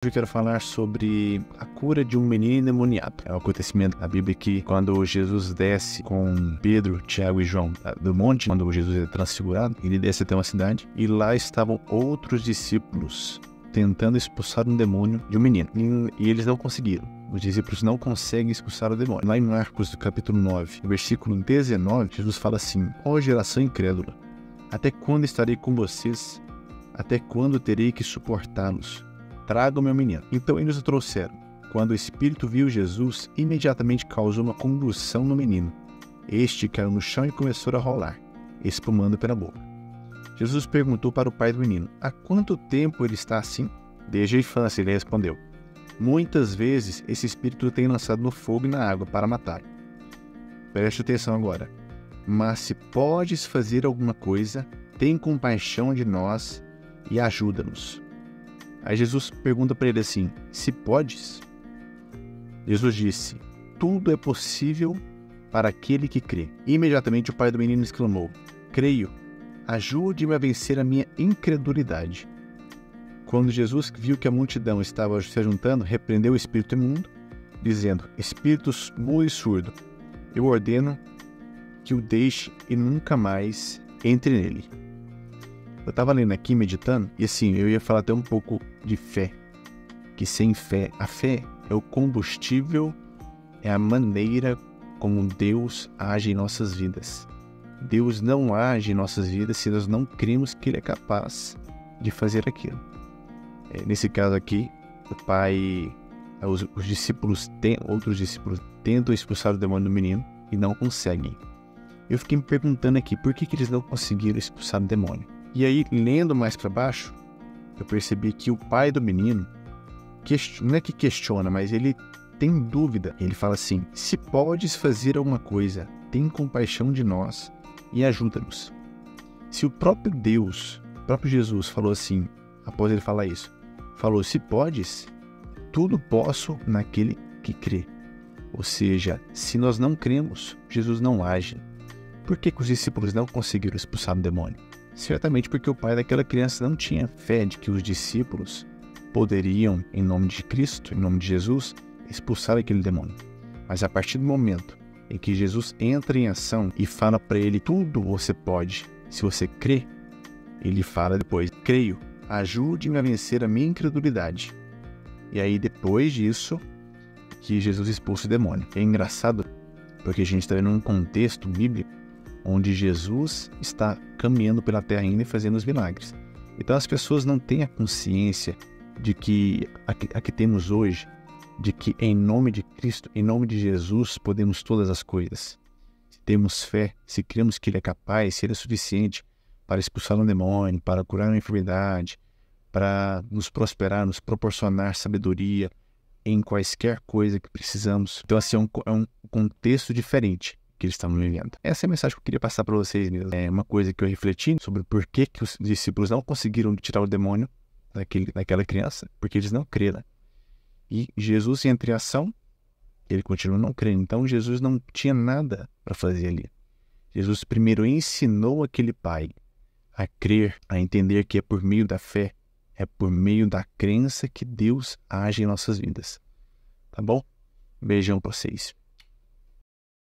Hoje eu quero falar sobre a cura de um menino endemoniado. É um acontecimento da Bíblia que quando Jesus desce com Pedro, Tiago e João do monte, quando Jesus é transfigurado, ele desce até uma cidade e lá estavam outros discípulos tentando expulsar um demônio de um menino. E eles não conseguiram. Os discípulos não conseguem expulsar o demônio. Lá em Marcos, capítulo 9, versículo 19, Jesus fala assim: Ó geração incrédula, até quando estarei com vocês? Até quando terei que suportá-los? Traga o meu menino. Então eles o trouxeram. Quando o espírito viu Jesus, imediatamente causou uma convulsão no menino. Este caiu no chão e começou a rolar, espumando pela boca. Jesus perguntou para o pai do menino: há quanto tempo ele está assim? Desde a infância, ele respondeu. Muitas vezes esse espírito tem lançado no fogo e na água para matar. Preste atenção agora. Mas se podes fazer alguma coisa, tem compaixão de nós e ajuda-nos. Aí Jesus pergunta para ele assim: se podes? Jesus disse: tudo é possível para aquele que crê. Imediatamente o pai do menino exclamou: creio, ajude-me a vencer a minha incredulidade. Quando Jesus viu que a multidão estava se juntando, repreendeu o espírito imundo, dizendo: espírito mudo e surdo, eu ordeno que o deixe e nunca mais entre nele. Eu estava lendo aqui, meditando, e assim, eu ia falar até um pouco de fé. Que sem fé, a fé é o combustível, é a maneira como Deus age em nossas vidas. Deus não age em nossas vidas se nós não cremos que Ele é capaz de fazer aquilo. Nesse caso aqui, o pai, outros discípulos tentam expulsar o demônio do menino e não conseguem. Eu fiquei me perguntando aqui, por que eles não conseguiram expulsar o demônio? E aí, lendo mais para baixo, eu percebi que o pai do menino, não é que questiona, mas ele tem dúvida. Ele fala assim: se podes fazer alguma coisa, tem compaixão de nós e ajuda-nos. Se o próprio Deus, o próprio Jesus falou assim, após ele falar isso, falou: se podes, tudo posso naquele que crê. Ou seja, se nós não cremos, Jesus não age. Por que os discípulos não conseguiram expulsar o demônio? Certamente porque o pai daquela criança não tinha fé de que os discípulos poderiam, em nome de Cristo, em nome de Jesus, expulsar aquele demônio. Mas a partir do momento em que Jesus entra em ação e fala para ele: tudo você pode, se você crê, ele fala depois: creio, ajude-me a vencer a minha incredulidade. E aí depois disso, que Jesus expulsa o demônio. É engraçado porque a gente está vendo um contexto bíblico onde Jesus está caminhando pela terra ainda e fazendo os milagres. Então as pessoas não têm a consciência de que a que temos hoje, de que em nome de Cristo, em nome de Jesus, podemos todas as coisas. Se temos fé, se cremos que Ele é capaz, se Ele é suficiente para expulsar um demônio, para curar uma enfermidade, para nos prosperar, nos proporcionar sabedoria em quaisquer coisa que precisamos. Então assim, é um contexto diferente que eles estavam vivendo. Essa é a mensagem que eu queria passar para vocês mesmo. É uma coisa que eu refleti sobre por que os discípulos não conseguiram tirar o demônio daquela criança, porque eles não creram. E Jesus entra em ação, ele continua não crendo. Então Jesus não tinha nada para fazer ali. Jesus primeiro ensinou aquele pai a crer, a entender que é por meio da fé, é por meio da crença que Deus age em nossas vidas. Tá bom? Beijão para vocês.